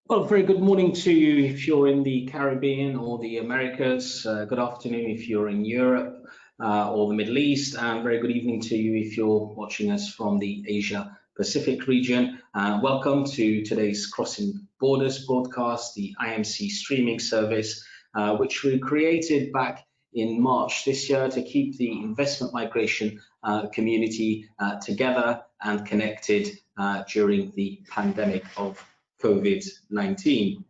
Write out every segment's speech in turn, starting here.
Well, very good morning to you if you're in the Caribbean or the Americas. Good afternoon if you're in Europe or the Middle East, and very good evening to you if you're watching us from the Asia Pacific region. Welcome to today's Crossing Borders broadcast, the IMC streaming service, which we created back in March this year to keep the investment migration community together and connected during the pandemic of COVID-19.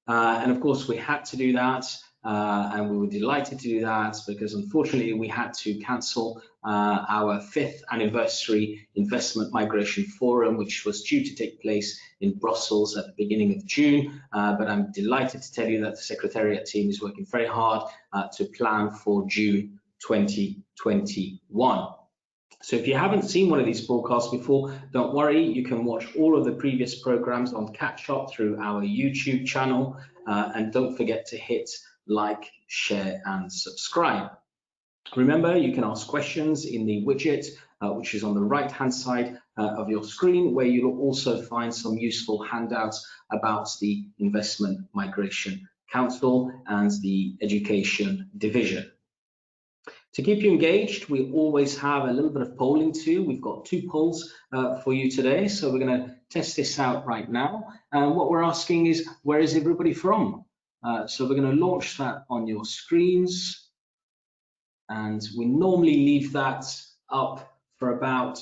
And of course, we had to do that, and we were delighted to do that because unfortunately we had to cancel our 5th anniversary investment migration forum, which was due to take place in Brussels at the beginning of June. But I'm delighted to tell you that the Secretariat team is working very hard to plan for June 2021. So if you haven't seen one of these broadcasts before, don't worry, you can watch all of the previous programs on catch up through our YouTube channel, and don't forget to hit like, share and subscribe. Remember, you can ask questions in the widget, which is on the right hand side of your screen, where you'll also find some useful handouts about the Investment Migration Council and the Education Division. To keep you engaged, we always have a little bit of polling too. We've got 2 polls for you today, so we're going to test this out right now. And what we're asking is, where is everybody from? So we're going to launch that on your screens, and we normally leave that up for about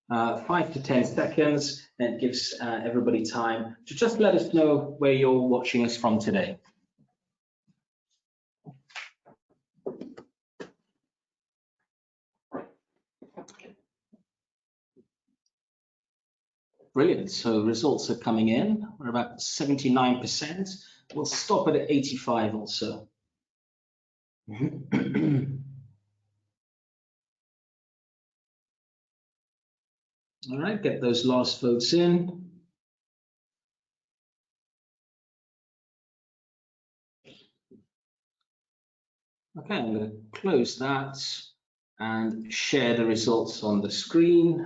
5 to 10 seconds, and it gives everybody time to just let us know where you're watching us from today. Brilliant, so results are coming in. We're about 79%. We'll stop it at 85 or so. All right, get those last votes in. Okay, I'm going to close that and share the results on the screen.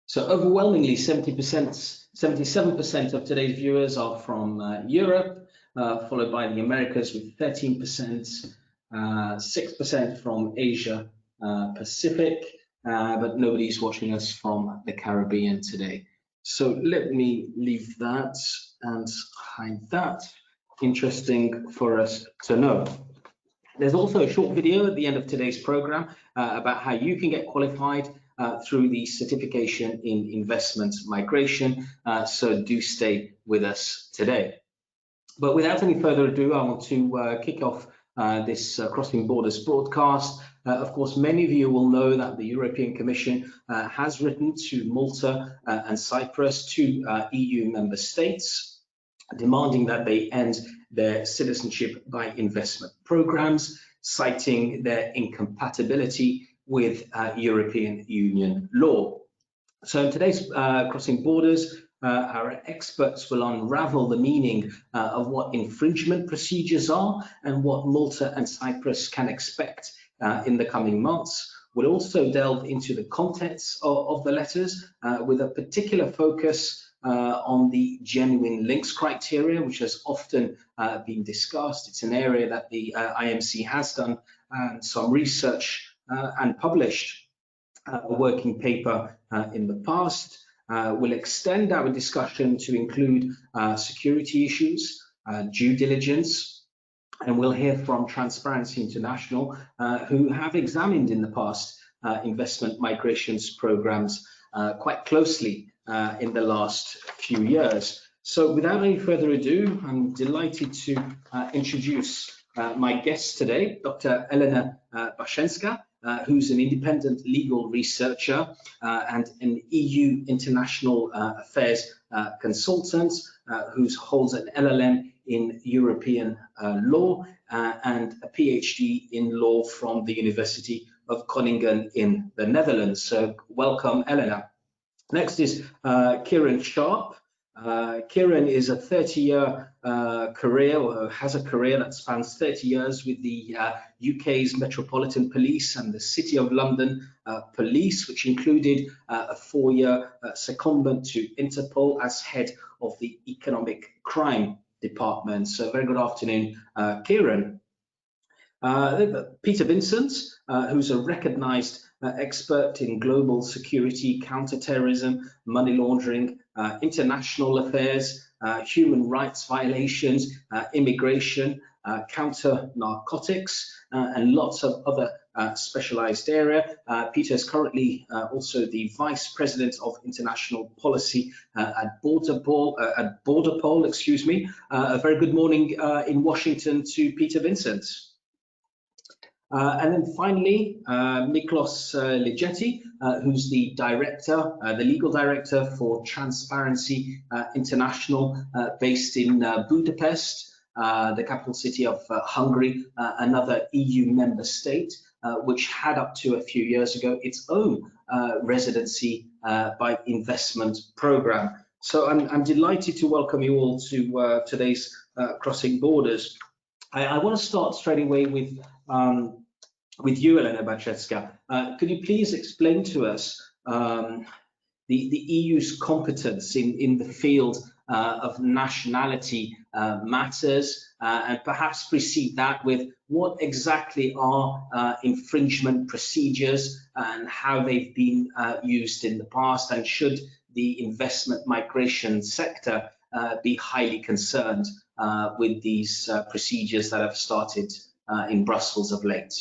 So overwhelmingly, 77% of today's viewers are from Europe, followed by the Americas with 13%, 6% from Asia Pacific, but nobody's watching us from the Caribbean today. So let me leave that and hide that. Interesting for us to know. There's also a short video at the end of today's program about how you can get qualified through the certification in investment migration, so do stay with us today. But without any further ado, I want to kick off this Crossing Borders broadcast. Of course, many of you will know that the European Commission has written to Malta and Cyprus, 2 EU member states, demanding that they end their citizenship by investment programs, citing their incompatibility with European Union law. So in today's Crossing Borders, our experts will unravel the meaning of what infringement procedures are and what Malta and Cyprus can expect in the coming months. We'll also delve into the contents of the letters with a particular focus on the genuine links criteria, which has often been discussed. It's an area that the IMC has done some research and published a working paper in the past. We'll extend our discussion to include security issues, due diligence, and we'll hear from Transparency International, who have examined in the past investment migrations programs quite closely in the last few years. So without any further ado, I'm delighted to introduce my guest today, Dr. Elena Bashenska, who's an independent legal researcher and an EU international affairs consultant who holds an LLM in European law and a PhD in law from the University of Groningen in the Netherlands. So welcome, Elena. Next is Kieran Sharp, Kieran is a 30-year career, or has a career that spans 30 years with the UK's Metropolitan Police and the City of London Police, which included a 4-year secondment to Interpol as head of the Economic Crime Department. So very good afternoon, Kieran. Peter Vincent, who's a recognised expert in global security, counterterrorism, money laundering, international affairs, human rights violations, immigration, counter narcotics, and lots of other specialised area. Peter is currently also the Vice President of International Policy at Borderpol, excuse me. A very good morning in Washington to Peter Vincent. And then finally, Miklos Ligeti, who's the director, the legal director for Transparency International, based in Budapest, the capital city of Hungary, another EU member state, which had up to a few years ago its own residency by investment program. So I'm delighted to welcome you all to today's Crossing Borders. I want to start straight away with you, Elena Bashenska. Could you please explain to us the EU's competence in the field of nationality matters, and perhaps precede that with what exactly are infringement procedures and how they've been used in the past, and should the investment migration sector be highly concerned with these procedures that have started in Brussels of late?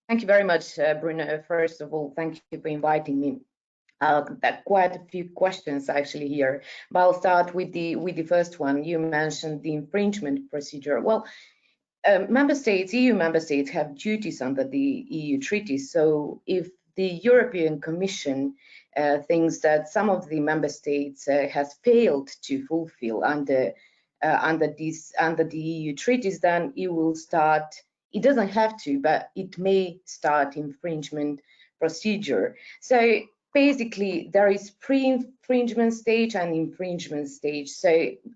Thank you very much, Bruno. First of all, thank you for inviting me. Quite a few questions actually here, but I'll start with the first one. You mentioned the infringement procedure. Well, EU member states have duties under the EU treaties. So if the European Commission thinks that some of the member states has failed to fulfill under the EU treaties, then it will start. It doesn't have to, but it may start infringement procedure. So basically, there is pre-infringement stage and infringement stage. So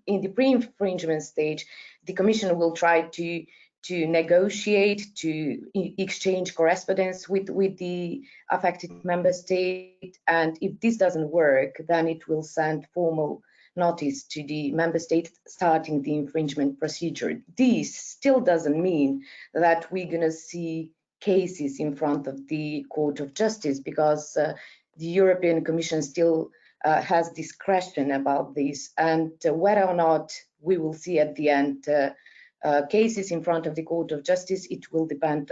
in the pre-infringement stage, the Commission will try to negotiate, to exchange correspondence with the affected member state. And if this doesn't work, then it will send formal notice to the member state starting the infringement procedure. This still doesn't mean that we're going to see cases in front of the Court of Justice, because the European Commission still has discretion about this, and whether or not we will see at the end cases in front of the Court of Justice, it will depend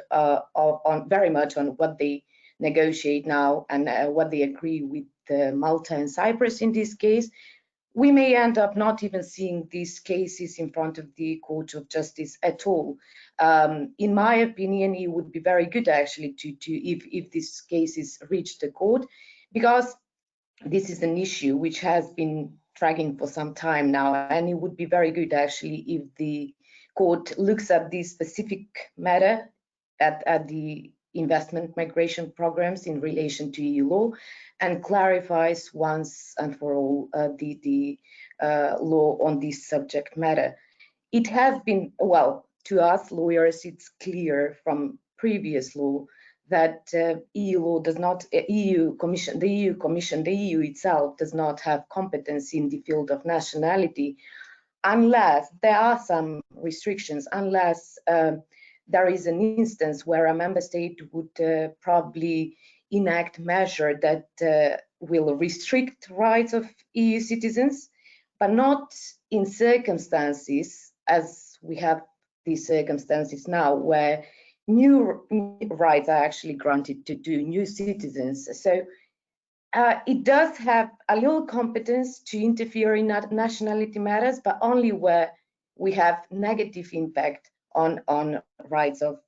very much on what they negotiate now and what they agree with Malta and Cyprus in this case. We may end up not even seeing these cases in front of the Court of Justice at all. In my opinion, it would be very good actually if these cases reach the court, because this is an issue which has been dragging for some time now, and it would be very good actually if the court looks at this specific matter at the investment migration programs in relation to EU law, and clarifies once and for all the law on this subject matter. It has been, well, to us lawyers, it's clear from previous law that EU law does not, the EU itself does not have competence in the field of nationality, unless there are some restrictions, unless there is an instance where a member state would probably enact measure that will restrict rights of EU citizens, but not in circumstances as we have these circumstances now, where new rights are actually granted to new citizens. So it does have a little competence to interfere in nationality matters, but only where we have negative impact on rights of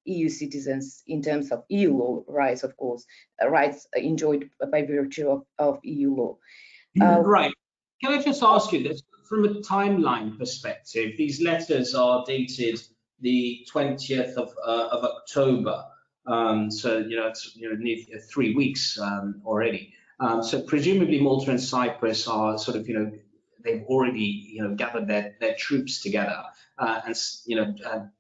EU citizens in terms of EU law rights, of course, rights enjoyed by virtue of EU law. Right. Can I just ask you this, from a timeline perspective? These letters are dated the 20th of October, so it's nearly 3 weeks already. So presumably Malta and Cyprus are sort of, they've already, gathered their troops together and,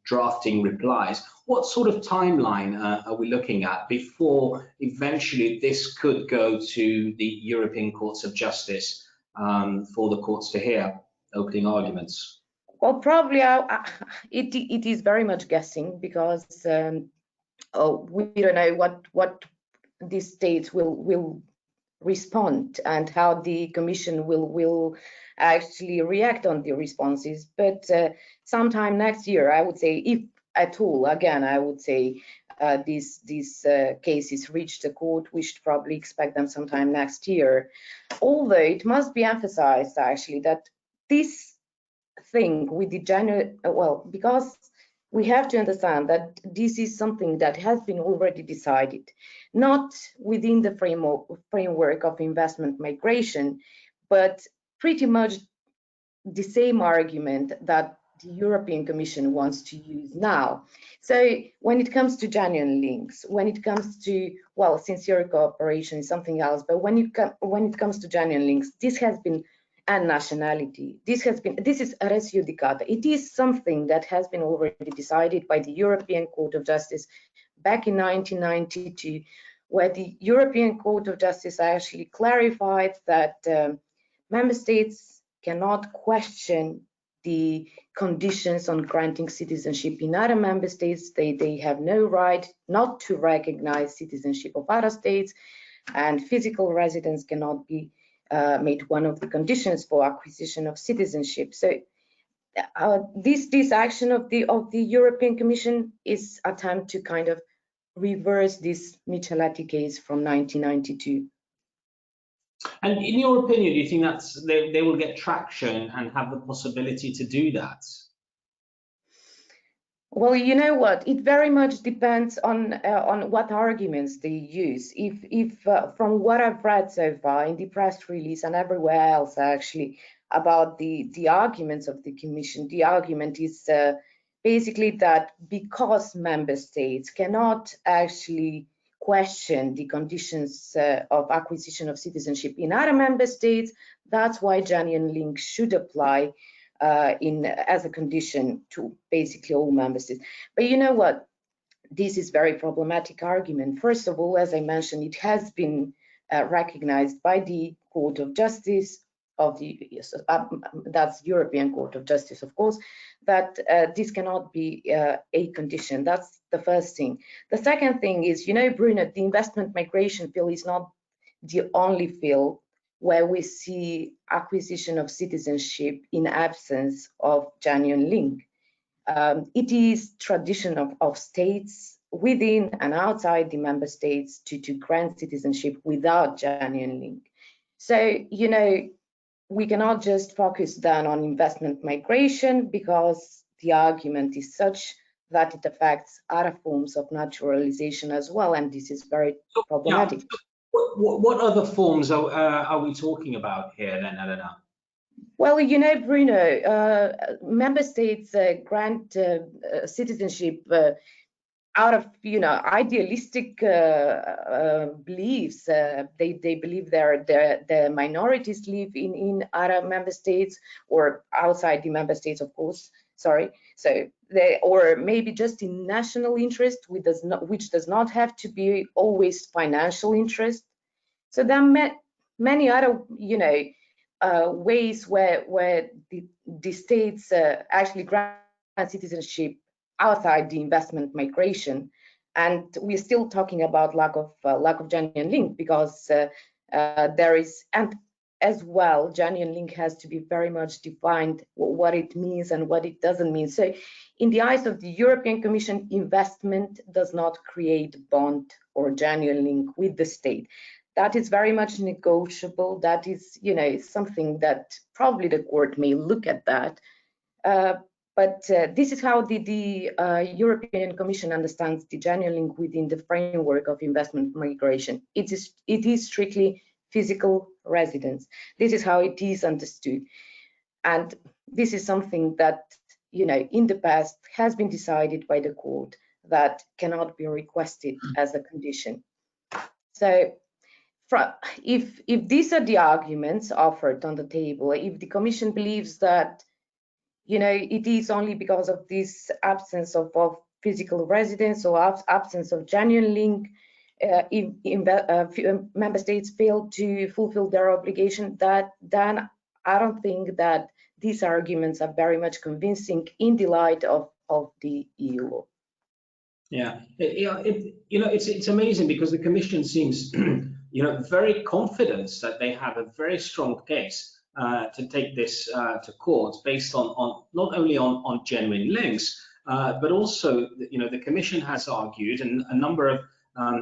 drafting replies. What sort of timeline are we looking at before eventually this could go to the European Courts of Justice for the courts to hear opening arguments? Well, probably it is very much guessing, because we don't know what these states will respond and how the Commission will actually react on the responses. But sometime next year, I would say, if at all, again, I would say these cases reach the court, we should probably expect them sometime next year. Although it must be emphasized actually that this thing with the because we have to understand that this is something that has been already decided, not within the framework of investment migration, but pretty much the same argument that the European Commission wants to use now. So when it comes to genuine links, when it comes to, well, sincere cooperation is something else, but when it comes to genuine links, this has been, and nationality, this is res judicata. It is something that has been already decided by the European Court of Justice back in 1992, where the European Court of Justice actually clarified that member states cannot question the conditions on granting citizenship in other member states. They have no right not to recognize citizenship of other states, and physical residence cannot be made one of the conditions for acquisition of citizenship. So this action of the European Commission is an attempt to kind of reverse this Micheletti case from 1992. And in your opinion, do you think that's they will get traction and have the possibility to do that? Well, you know what? It very much depends on what arguments they use. If from what I've read so far in the press release and everywhere else, actually, about the arguments of the Commission, the argument is basically that because member states cannot actually question the conditions of acquisition of citizenship in other member states, that's why genuine links should apply as a condition to basically all member states. But you know what? This is very problematic argument. First of all, as I mentioned, it has been recognized by the Court of Justice of the that's European Court of Justice, of course, that this cannot be a condition. That's the first thing. The second thing is, you know, Bruno, the investment migration field is not the only field where we see acquisition of citizenship in absence of genuine link. It is tradition of states within and outside the member states to grant citizenship without genuine link. So, you know, we cannot just focus then on investment migration, because the argument is such that it affects other forms of naturalization as well, and this is very problematic. Yeah. What other forms are we talking about here then, Elena? Well, you know, Bruno, member states grant citizenship out of, you know, idealistic beliefs. They believe their minorities live in other member states or outside the member states, of course. Sorry. So or maybe just in national interest, which does not have to be always financial interest. So there are many other, you know, ways where the states actually grant citizenship outside the investment migration, and we're still talking about lack of genuine link, because there is, and as well, genuine link has to be very much defined what it means and what it doesn't mean. So in the eyes of the European Commission, investment does not create bond or genuine link with the state. That is very much negotiable. That is, you know, something that probably the court may look at that. But this is how the European Commission understands the genuine link within the framework of investment migration. It is strictly physical residence. This is how it is understood. And this is something that, you know, in the past has been decided by the court that cannot be requested as a condition. So if these are the arguments offered on the table, if the Commission believes that, you know, it is only because of this absence of physical residence or absence of genuine link, if member states fail to fulfill their obligation, then I don't think that these arguments are very much convincing in the light of the EU law. Yeah, it's amazing because the Commission seems, very confident that they have a very strong case to take this to court based on not only on genuine links, but also, the Commission has argued, and a number of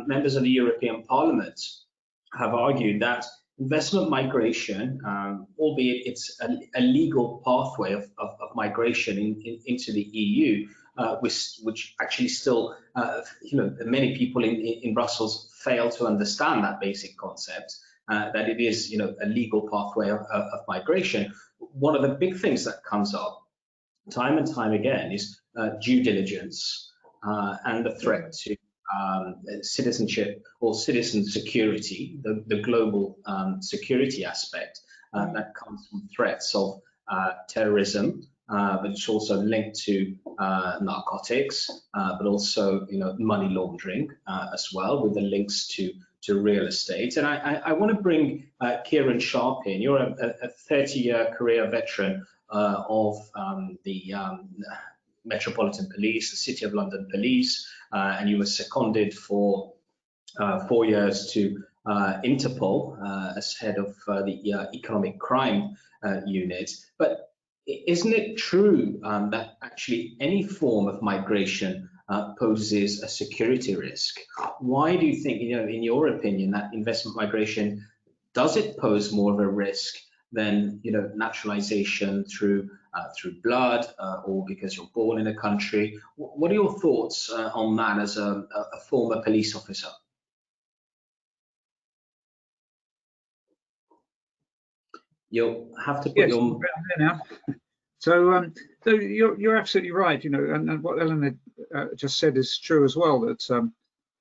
members of the European Parliament have argued that investment migration, albeit it's a legal pathway of migration into the EU, which actually still, many people in Brussels fail to understand that basic concept, that it is, a legal pathway of migration. One of the big things that comes up time and time again is due diligence and the threat to citizenship or citizen security, the global security aspect that comes from threats of terrorism, but it's also linked to narcotics, but also money laundering as well, with the links to real estate. And I want to bring Kieran Sharp in. You're a 30-year career veteran of the Metropolitan Police, the City of London Police, and you were seconded for 4 years to Interpol as head of the economic crime unit. But isn't it true that actually any form of migration poses a security risk? Why do you think, in your opinion, that investment migration, does it pose more of a risk than naturalization through blood or because you're born in a country? What are your thoughts on that as a former police officer? You'll have to put your now. So you're absolutely right. And what Elena just said is true as well. That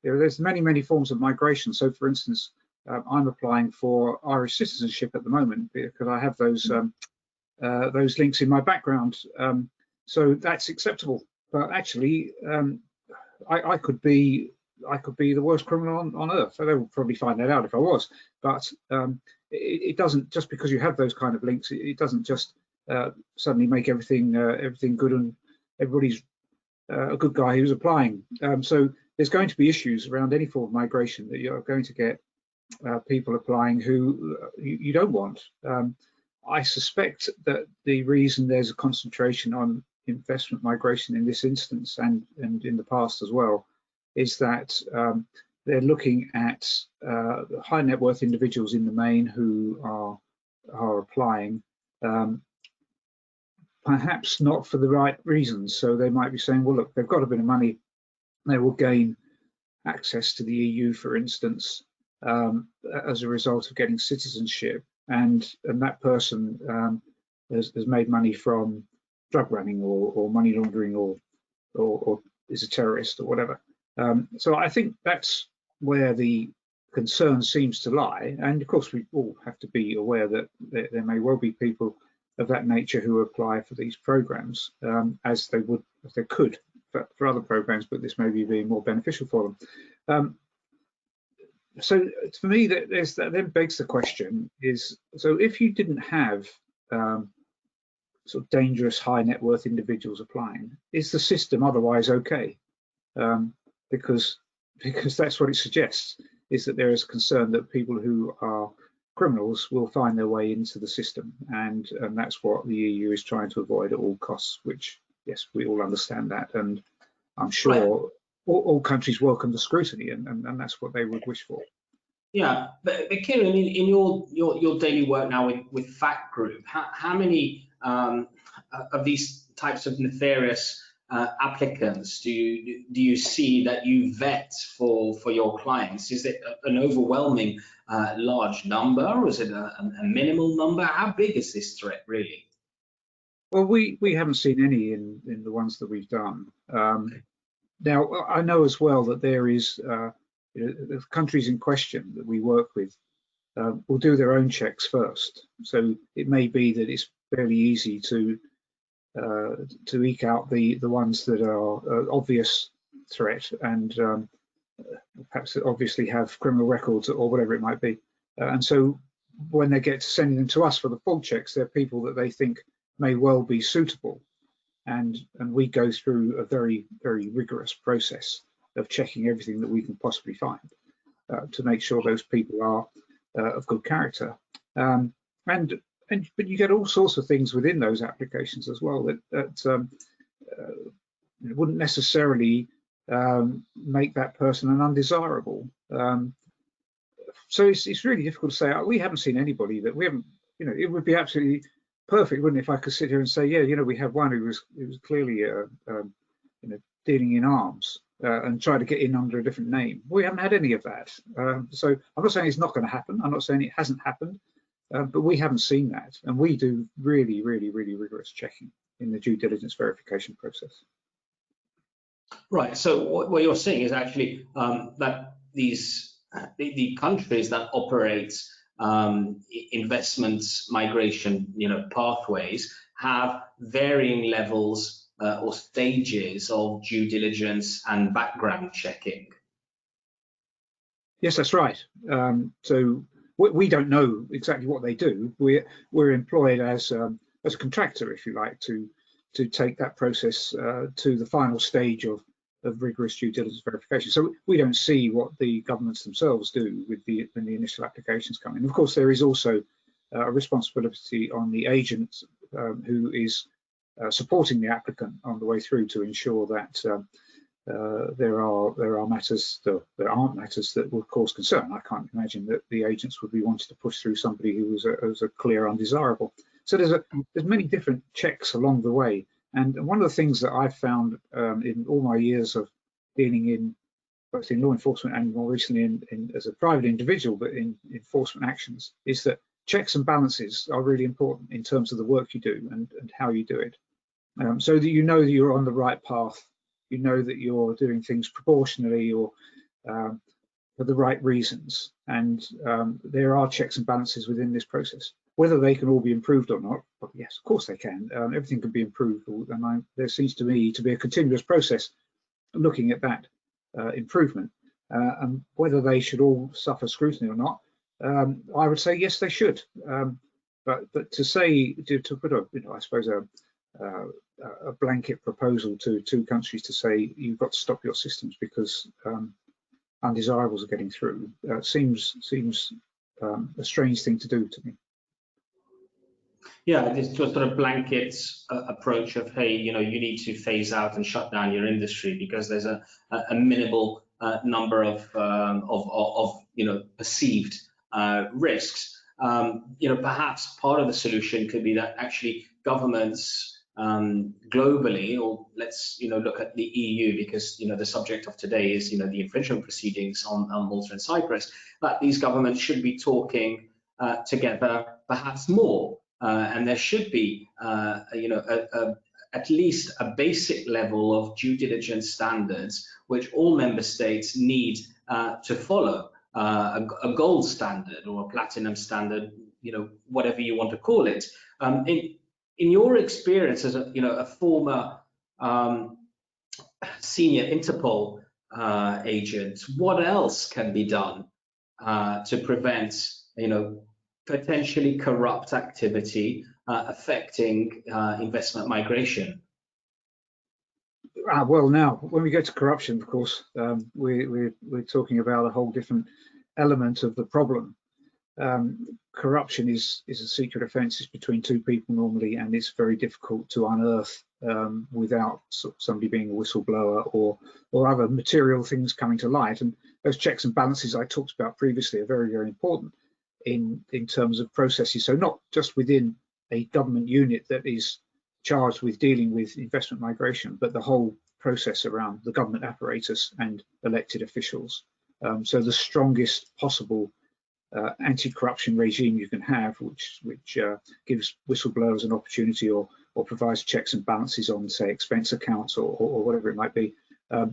there's many forms of migration. So, for instance, I'm applying for Irish citizenship at the moment because I have those links in my background. So that's acceptable. But actually, I could be the worst criminal on earth. So they will probably find that out if I was. But it doesn't, just because you have those kind of links, it doesn't just suddenly make everything good and everybody's a good guy who's applying. So there's going to be issues around any form of migration that you're going to get people applying who you don't want. I suspect that the reason there's a concentration on investment migration in this instance and in the past as well is that they're looking at high net worth individuals in the main who are applying, perhaps not for the right reasons. So they might be saying, well, look, they've got a bit of money, they will gain access to the EU, for instance, as a result of getting citizenship, and that person has made money from drug running or money laundering or is a terrorist or whatever. So I think that's where the concern seems to lie. And of course, we all have to be aware that there may well be people of that nature who apply for these programs as they could for other programs, but this may be being more beneficial for them. So for me, that then begs the question is, so if you didn't have sort of dangerous high net worth individuals applying, is the system otherwise okay? Because that's what it suggests, is that there is concern that people who are criminals will find their way into the system, and that's what the EU is trying to avoid at all costs, which, yes, we all understand that, and I'm sure all countries welcome the scrutiny, and that's what they would wish for. Yeah, but Kieran, in your daily work now with Fact Group, how many of these types of nefarious applicants do you see that you vet for your clients? Is it an overwhelming large number, or is it a minimal number? How big is this threat really? Well, we haven't seen any in the ones that we've done. Now, I know as well that there is the countries in question that we work with will do their own checks first. So it may be that it's fairly easy to eke out the ones that are obvious threat and perhaps obviously have criminal records or whatever it might be. And so when they get to sending them to us for the full checks, they're people that they think may well be suitable. And we go through a very, very rigorous process of checking everything that we can possibly find to make sure those people are of good character. But you get all sorts of things within those applications as well that wouldn't necessarily make that person an undesirable. So it's really difficult to say. We haven't seen anybody that we haven't. It would be absolutely perfect, wouldn't it, if I could sit here and say, yeah, we have one who was clearly dealing in arms and try to get in under a different name. We haven't had any of that. So I'm not saying it's not going to happen. I'm not saying it hasn't happened, but we haven't seen that. And we do really, really, really rigorous checking in the due diligence verification process. Right. So what you're saying is actually that the countries that operate investments migration pathways have varying levels or stages of due diligence and background checking. Yes, that's right. So we don't know exactly what they do. We're employed as a contractor, if you like, to take that process to the final stage of rigorous due diligence verification. So we don't see what the governments themselves do when the initial applications come in. Of course, there is also a responsibility on the agent who is supporting the applicant on the way through to ensure that there aren't matters that would cause concern. I can't imagine that the agents would be wanting to push through somebody who was a clear undesirable. So there's many different checks along the way. And one of the things that I've found in all my years of dealing in both in law enforcement and more recently in as a private individual, but in enforcement actions, is that checks and balances are really important in terms of the work you do and how you do it. So that you know that you're on the right path, you know that you're doing things proportionally or for the right reasons. And there are checks and balances within this process. Whether they can all be improved or not, well, yes, of course they can. Everything can be improved, and there seems to me to be a continuous process looking at that improvement. And whether they should all suffer scrutiny or not, I would say yes, they should. But to say to put I suppose a blanket proposal to two countries to say you've got to stop your systems because undesirables are getting through seems a strange thing to do to me. Yeah, this sort of blanket approach of, hey, you need to phase out and shut down your industry because there's a minimal number of perceived risks. Perhaps part of the solution could be that actually governments globally, or let's look at the EU because the subject of today is the infringement proceedings on Malta and Cyprus, that these governments should be talking together perhaps more. And there should be, at least a basic level of due diligence standards, which all member states need to follow, a gold standard or a platinum standard, whatever you want to call it. In your experience as a former senior Interpol agent, what else can be done to prevent, potentially corrupt activity affecting investment migration? Well, now, when we get to corruption, of course, we're talking about a whole different element of the problem. Corruption is a secret offence. It's between two people normally, and it's very difficult to unearth without somebody being a whistleblower or other material things coming to light. And those checks and balances I talked about previously are very, very important in terms of processes. So not just within a government unit that is charged with dealing with investment migration, but the whole process around the government apparatus and elected officials. So the strongest possible anti-corruption regime you can have, which gives whistleblowers an opportunity or provides checks and balances on, say, expense accounts or whatever it might be.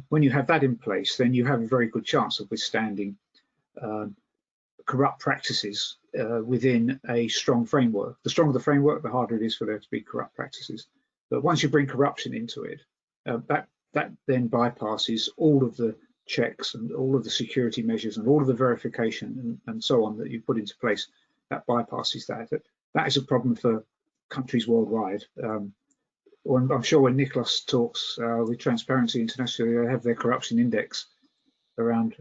When you have that in place, then you have a very good chance of withstanding corrupt practices within a strong framework. The stronger the framework, the harder it is for there to be corrupt practices. But once you bring corruption into it, that then bypasses all of the checks and all of the security measures and all of the verification and so on that you put into place. That bypasses that. That is a problem for countries worldwide. I'm sure when Nicholas talks with Transparency International, they have their corruption index around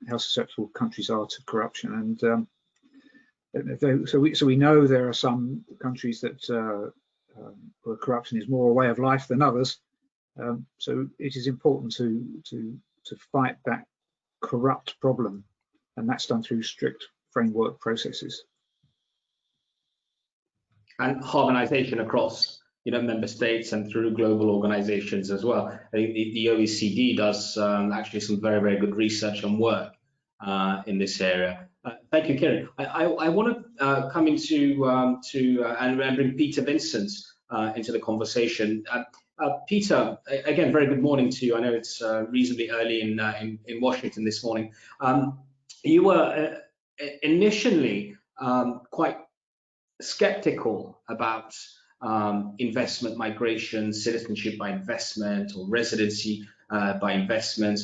how susceptible countries are to corruption. And so we know there are some countries that where corruption is more a way of life than others. So it is important to fight that corrupt problem, and that's done through strict framework processes. And harmonization across member states and through global organizations as well. I think the OECD does actually some very, very good research and work in this area. Thank you, Kieran. I want to come into and bring Peter Vincent into the conversation. Peter, again, very good morning to you. I know it's reasonably early in Washington this morning. You were initially quite skeptical about investment migration, citizenship by investment, or residency by investment.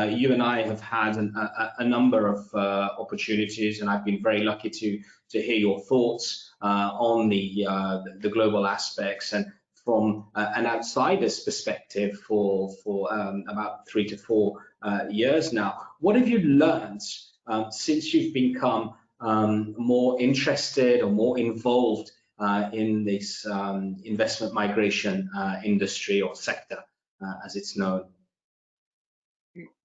You and I have had a number of opportunities, and I've been very lucky to hear your thoughts on the global aspects, and from an outsider's perspective for about 3 to 4 years now. What have you learned since you've become more interested or more involved in this investment migration industry or sector, as it's known?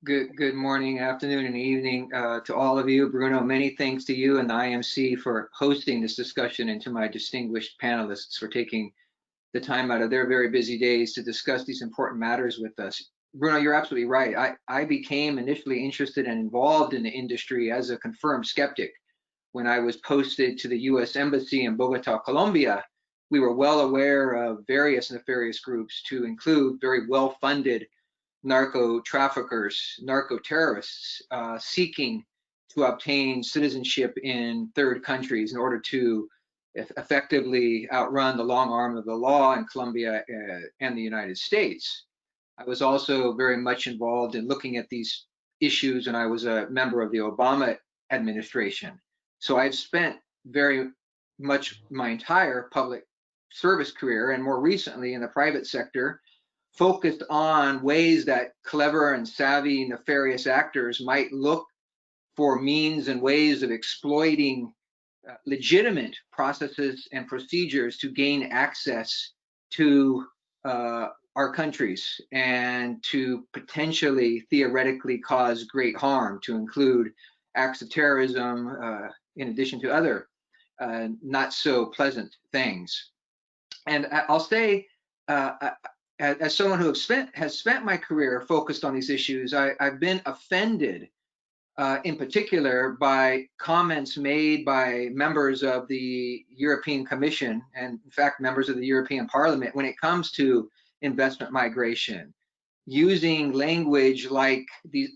Good morning, afternoon, and evening to all of you. Bruno, many thanks to you and the IMC for hosting this discussion, and to my distinguished panelists for taking the time out of their very busy days to discuss these important matters with us. Bruno, you're absolutely right. I became initially interested and involved in the industry as a confirmed skeptic when I was posted to the US Embassy in Bogota, Colombia. We were well aware of various nefarious groups, to include very well-funded narco traffickers, narco terrorists, seeking to obtain citizenship in third countries in order to effectively outrun the long arm of the law in Colombia and the United States. I was also very much involved in looking at these issues, and I was a member of the Obama administration. So I've spent very much my entire public service career, and more recently in the private sector, focused on ways that clever and savvy nefarious actors might look for means and ways of exploiting legitimate processes and procedures to gain access to our countries, and to potentially theoretically cause great harm, to include acts of terrorism, in addition to other not so pleasant things. And I'll say, as someone who has spent my career focused on these issues, I've been offended in particular by comments made by members of the European Commission, and in fact members of the European Parliament, when it comes to investment migration, using language like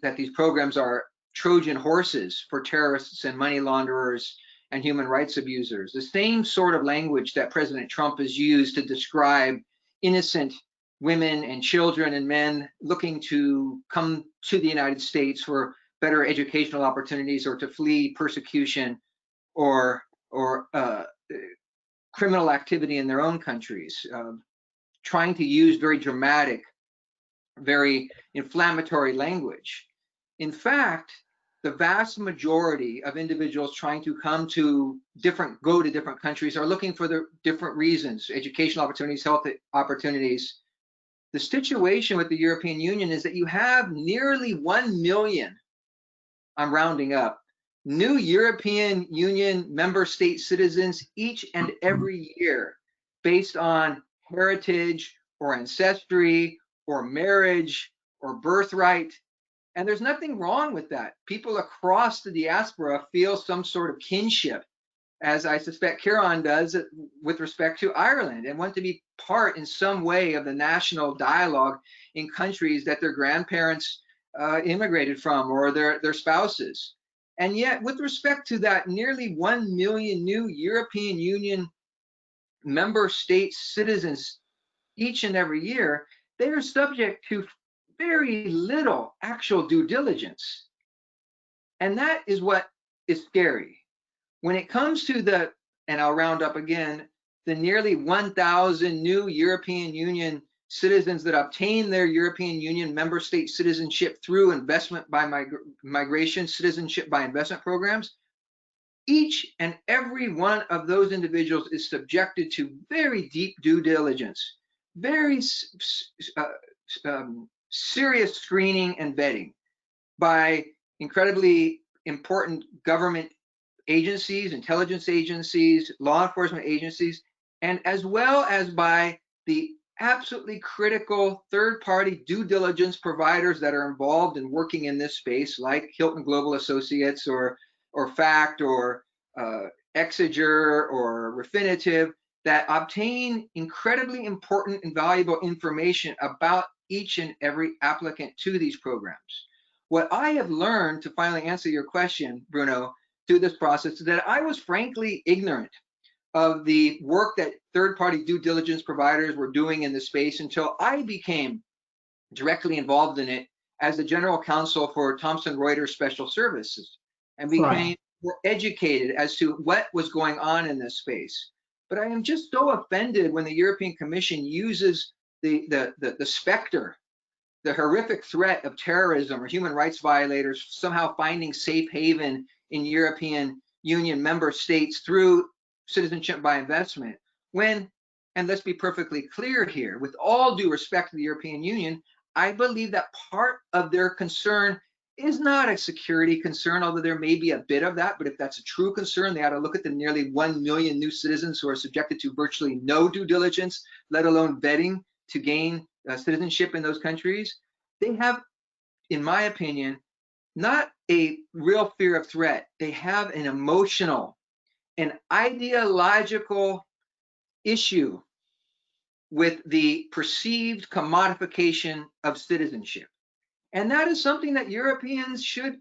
that these programs are Trojan horses for terrorists and money launderers and human rights abusers. The same sort of language that President Trump has used to describe innocent women and children and men looking to come to the United States for better educational opportunities, or to flee persecution or criminal activity in their own countries, trying to use very dramatic, very inflammatory language. In fact, the vast majority of individuals trying to go to different countries are looking for the different reasons: educational opportunities, health opportunities. The situation with the European Union is that you have nearly 1 million, I'm rounding up, new European Union member state citizens each and every year, based on heritage or ancestry or marriage or birthright. And there's nothing wrong with that. People across the diaspora feel some sort of kinship, as I suspect Kieran does with respect to Ireland, and want to be part in some way of the national dialogue in countries that their grandparents immigrated from, or their spouses. And yet, with respect to that nearly 1 million new European Union member state citizens each and every year, they are subject to very little actual due diligence. And that is what is scary. When it comes to the, and I'll round up again, the nearly 1,000 new European Union citizens that obtain their European Union member state citizenship through investment by migration, citizenship by investment programs, each and every one of those individuals is subjected to very deep due diligence, very serious screening and vetting by incredibly important government agencies, intelligence agencies, law enforcement agencies, and as well as by the absolutely critical third-party due diligence providers that are involved in working in this space, like Hilton Global Associates or FACT or Exeger or Refinitiv, that obtain incredibly important and valuable information about each and every applicant to these programs. What I have learned, to finally answer your question, Bruno, through this process, is that I was frankly ignorant of the work that third-party due diligence providers were doing in the space until I became directly involved in it as the general counsel for Thomson Reuters Special Services, and became more educated as to what was going on in this space. But I am just so offended when the European Commission uses the specter, the horrific threat of terrorism or human rights violators somehow finding safe haven in European Union member states through citizenship by investment, when, and let's be perfectly clear here, with all due respect to the European Union, I believe that part of their concern is not a security concern, although there may be a bit of that, but if that's a true concern, they ought to look at the nearly 1 million new citizens who are subjected to virtually no due diligence, let alone vetting to gain citizenship in those countries. They have, in my opinion, not a real fear of threat. They have an emotional, an ideological issue with the perceived commodification of citizenship. And that is something that Europeans should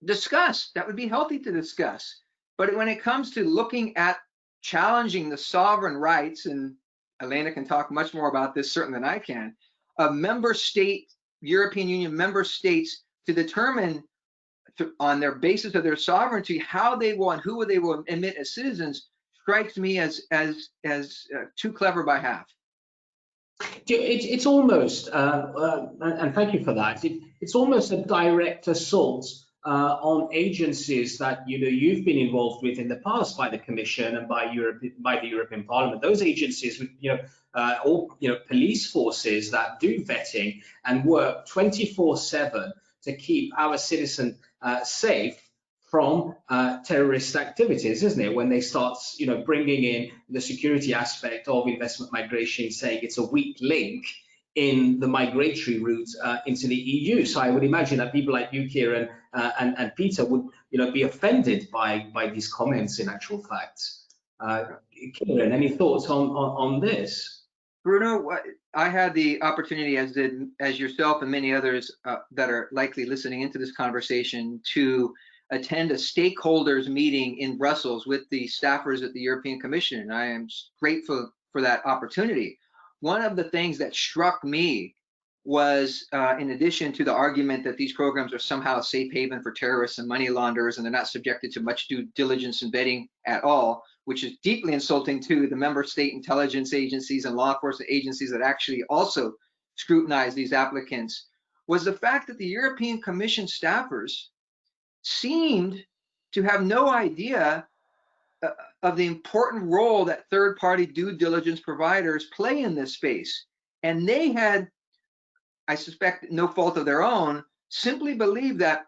discuss. That would be healthy to discuss. But when it comes to looking at challenging the sovereign rights, and Elena can talk much more about this certainly than I can, of member state, European Union member states to determine on their basis of their sovereignty how they will and who they will admit as citizens, strikes me as too clever by half. It's almost, and thank you for that, it's almost a direct assault on agencies that you've been involved with in the past by the Commission and by the European Parliament. Those agencies with all police forces that do vetting and work 24/7 to keep our citizens safe from terrorist activities, isn't it? When they start, bringing in the security aspect of investment migration, saying it's a weak link in the migratory route into the EU. So I would imagine that people like you, Kieran, and Peter would, be offended by these comments. In actual fact, Kieran, any thoughts on this? Bruno, I had the opportunity, as yourself and many others that are likely listening into this conversation, to attend a stakeholders meeting in Brussels with the staffers at the European Commission. And I am grateful for that opportunity. One of the things that struck me was, in addition to the argument that these programs are somehow a safe haven for terrorists and money launderers, and they're not subjected to much due diligence and vetting at all, which is deeply insulting to the member state intelligence agencies and law enforcement agencies that actually also scrutinize these applicants, was the fact that the European Commission staffers seemed to have no idea of the important role that third-party due diligence providers play in this space. And they had, I suspect no fault of their own, simply believed that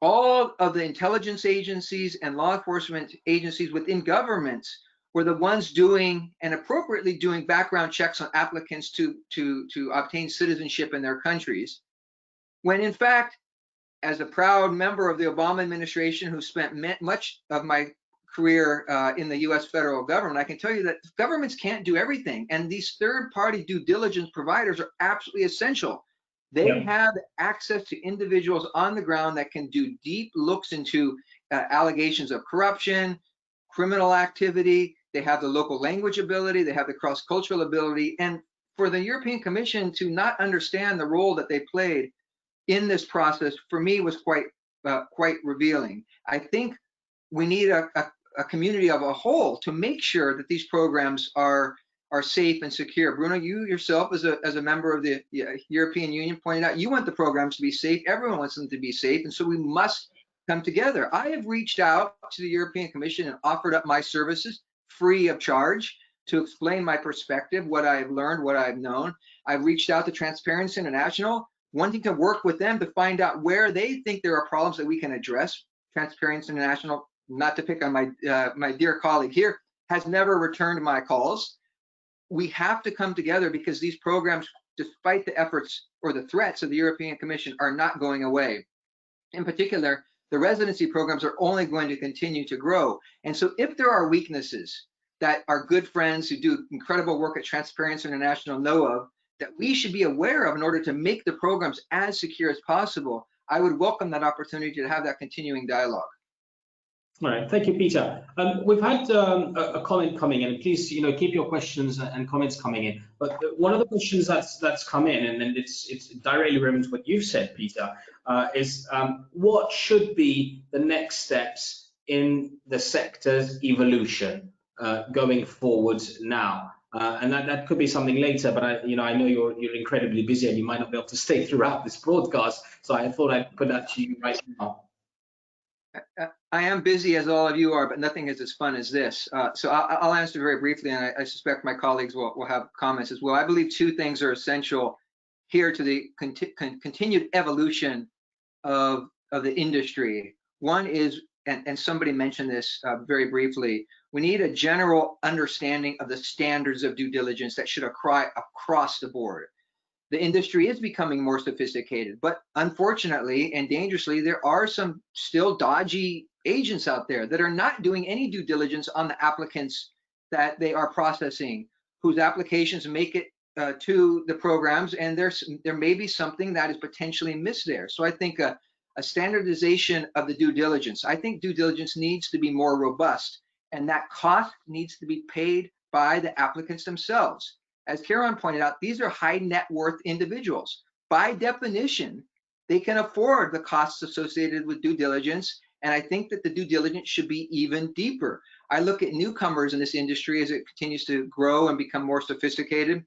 all of the intelligence agencies and law enforcement agencies within governments were the ones doing, and appropriately doing, background checks on applicants to obtain citizenship in their countries, when in fact, as a proud member of the Obama administration who spent much of my career in the US federal government, I can tell you that governments can't do everything, and these third-party due diligence providers are absolutely essential. They have access to individuals on the ground that can do deep looks into allegations of corruption, criminal activity. They have the local language ability, they have the cross-cultural ability, and for the European Commission to not understand the role that they played in this process, for me, was quite revealing. I think we need a community of a whole to make sure that these programs are safe and secure. Bruno, you yourself, as a member of the European Union, pointed out you want the programs to be safe. Everyone wants them to be safe, and so we must come together. I have reached out to the European Commission and offered up my services free of charge to explain my perspective, what I've learned, what I've known. I've reached out to Transparency International, wanting to work with them to find out where they think there are problems that we can address. Transparency International, not to pick on my dear colleague here, has never returned my calls. We have to come together because these programs, despite the efforts or the threats of the European Commission, are not going away. In particular, the residency programs are only going to continue to grow. And so if there are weaknesses that our good friends who do incredible work at Transparency International know of, that we should be aware of in order to make the programs as secure as possible, I would welcome that opportunity to have that continuing dialogue. All right, thank you, Peter. We've had a comment coming in, and please, keep your questions and comments coming in. But one of the questions that's come in, and it's directly relevant to what you've said, Peter, is what should be the next steps in the sector's evolution going forward now? And that could be something later, but I know you're incredibly busy and you might not be able to stay throughout this broadcast. So I thought I'd put that to you right now. I am busy, as all of you are, but nothing is as fun as this. So I'll answer very briefly, and I suspect my colleagues will have comments as well. I believe two things are essential here to the continued evolution of the industry. One is, and somebody mentioned this very briefly, we need a general understanding of the standards of due diligence that should apply across the board. The industry is becoming more sophisticated, but unfortunately and dangerously, there are some still dodgy agents out there that are not doing any due diligence on the applicants that they are processing, whose applications make it to the programs, and there may be something that is potentially missed there. So I think a standardization of the due diligence. I think due diligence needs to be more robust, and that cost needs to be paid by the applicants themselves. As Karen pointed out, these are high net worth individuals. By definition, they can afford the costs associated with due diligence, and I think that the due diligence should be even deeper. I look at newcomers in this industry as it continues to grow and become more sophisticated,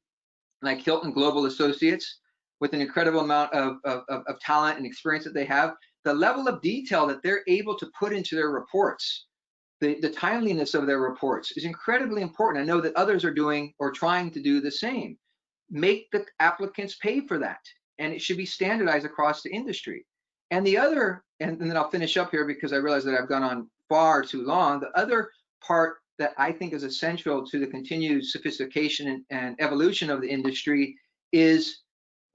like Hilton Global Associates, with an incredible amount of talent and experience that they have. The level of detail that they're able to put into their reports, the timeliness of their reports is incredibly important. I know that others are doing or trying to do the same. Make the applicants pay for that, and it should be standardized across the industry. And the other, and then I'll finish up here because I realize that I've gone on far too long, the other part that I think is essential to the continued sophistication and evolution of the industry is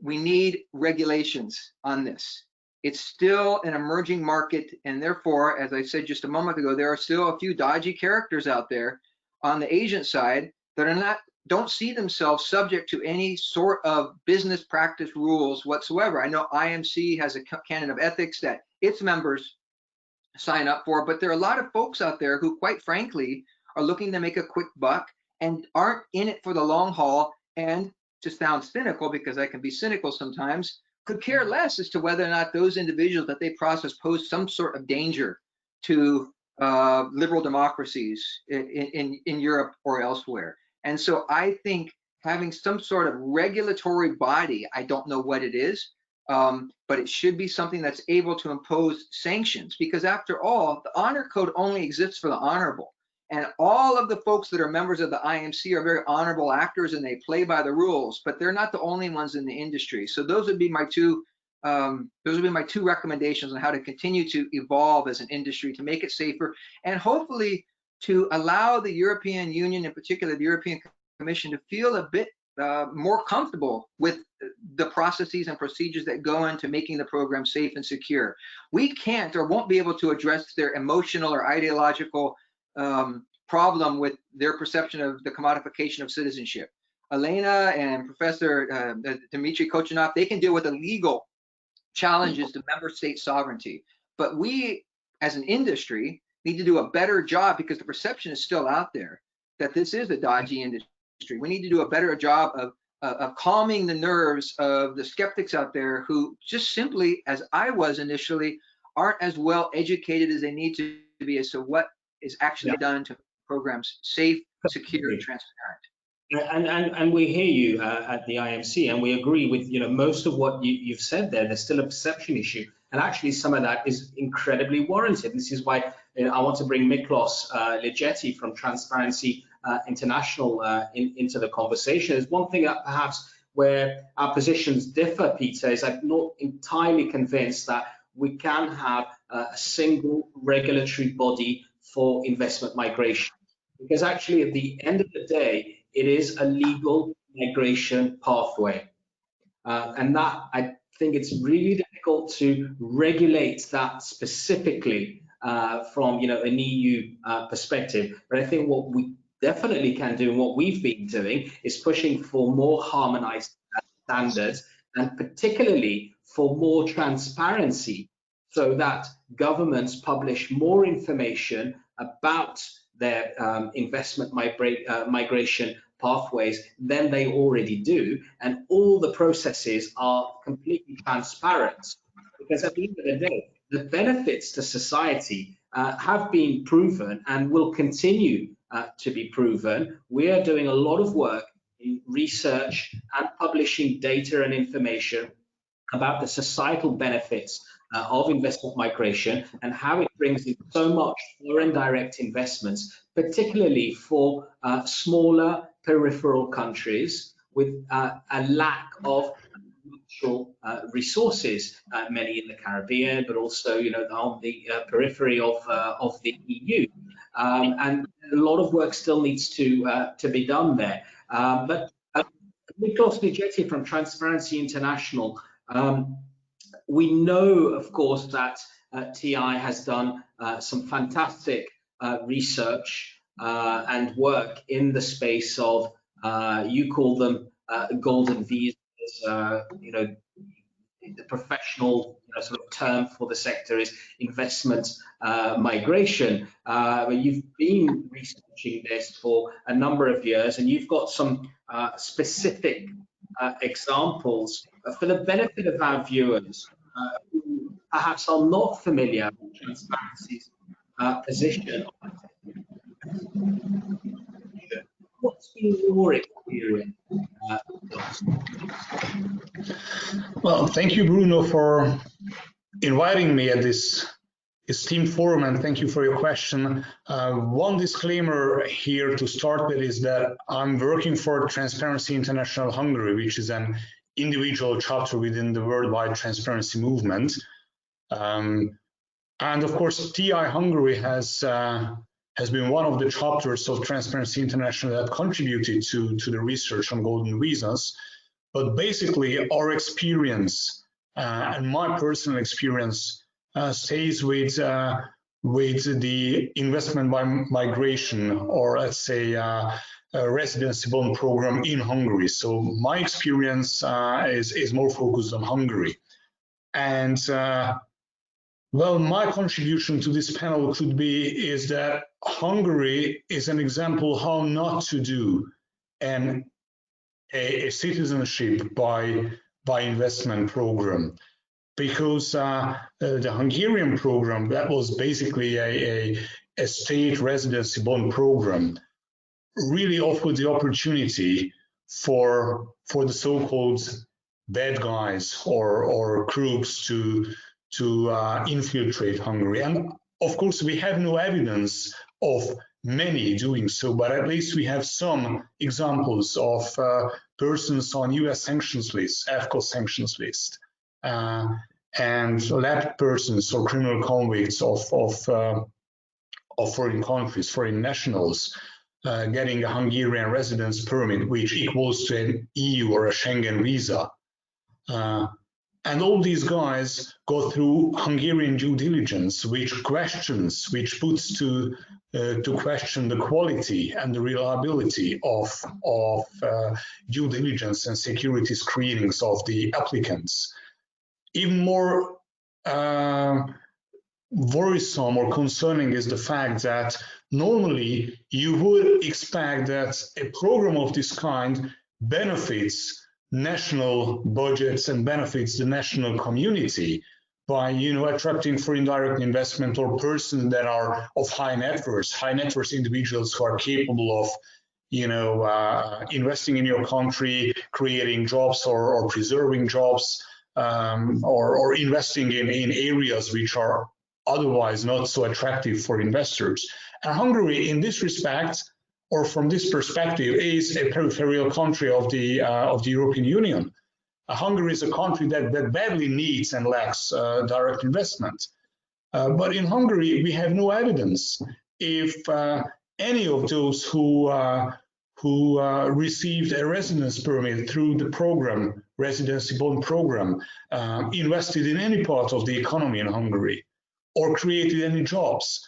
we need regulations on this. It's still an emerging market, and therefore, as I said just a moment ago, there are still a few dodgy characters out there on the agent side that don't see themselves subject to any sort of business practice rules whatsoever. I know IMC has a canon of ethics that its members sign up for, but there are a lot of folks out there who, quite frankly, are looking to make a quick buck and aren't in it for the long haul, and to sound cynical, because I can be cynical sometimes, could care less as to whether or not those individuals that they process pose some sort of danger to liberal democracies in Europe or elsewhere. And so I think having some sort of regulatory body, I don't know what it is, but it should be something that's able to impose sanctions, because after all, the honor code only exists for the honorable. And all of the folks that are members of the IMC are very honorable actors, and they play by the rules, but they're not the only ones in the industry. So those would be my two recommendations on how to continue to evolve as an industry to make it safer, and hopefully to allow the European Union, in particular the European Commission, to feel a bit more comfortable with the processes and procedures that go into making the program safe and secure. We can't or won't be able to address their emotional or ideological problem with their perception of the commodification of citizenship. Elena and Professor Dmitry Kochanov, they can deal with the legal challenges to member state sovereignty. But we, as an industry, need to do a better job, because the perception is still out there that this is a dodgy industry. We need to do a better job of calming the nerves of the skeptics out there who just simply, as I was initially, aren't as well educated as they need to be as to what is actually done to programs safe, secure, and transparent. And we hear you at the IMC, and we agree with most of what you've said there. There's still a perception issue, and actually some of that is incredibly warranted. This is why I want to bring Miklos Ligeti from Transparency International into the conversation. There's one thing that perhaps where our positions differ, Peter, is I'm not entirely convinced that we can have a single regulatory body for investment migration, because actually at the end of the day, it is a legal migration pathway. And that, I think it's really difficult to regulate that specifically from an EU perspective. But I think what we definitely can do, and what we've been doing, is pushing for more harmonized standards, and particularly for more transparency, so that governments publish more information about their investment migration pathways than they already do, and all the processes are completely transparent, because at the end of the day, the benefits to society have been proven and will continue to be proven. We are doing a lot of work in research and publishing data and information about the societal benefits of investment migration, and how it brings in so much foreign direct investments, particularly for smaller peripheral countries with a lack of natural resources, many in the Caribbean, but also on the periphery of the EU. And a lot of work still needs to be done there. But Miklos Ligeti from Transparency International, we know, of course, that TI has done some fantastic research and work in the space of, you call them golden visas, the professional sort of term for the sector is investment migration. You've been researching this for a number of years, and you've got some specific examples for the benefit of our viewers who perhaps are not familiar with Transparency's position. What's been your experience? Well, thank you, Bruno, for inviting me at this esteemed forum, and thank you for your question. One disclaimer here to start with is that I'm working for Transparency International Hungary, which is an individual chapter within the worldwide transparency movement. And of course, TI Hungary has been one of the chapters of Transparency International that contributed to the research on golden visas. But basically, our experience and my personal experience stays with the investment by migration, or let's say a residency bond program in Hungary. So my experience is more focused on Hungary. And well, my contribution to this panel could be is that Hungary is an example how not to do a citizenship by investment program, because the Hungarian program, that was basically a state residency bond program, really offered the opportunity for the so-called bad guys or crooks to infiltrate Hungary. And of course, we have no evidence of many doing so, but at least we have some examples of persons on US sanctions lists, AFCO sanctions list, and lab persons or criminal convicts of foreign countries, foreign nationals, getting a Hungarian residence permit, which equals to an EU or a Schengen visa. And all these guys go through Hungarian due diligence, which questions, which puts to to question the quality and the reliability of due diligence and security screenings of the applicants. Even more worrisome or concerning is the fact that normally you would expect that a program of this kind benefits national budgets and benefits the national community by attracting foreign direct investment or persons that are of high net worth individuals who are capable of investing in your country, creating jobs or preserving jobs, or investing in areas which are otherwise not so attractive for investors. And Hungary, in this respect, or from this perspective, is a peripheral country of the European Union. Hungary is a country that badly needs and lacks direct investment. But in Hungary, we have no evidence if any of those who received a residence permit through the program, residency bond program, invested in any part of the economy in Hungary or created any jobs.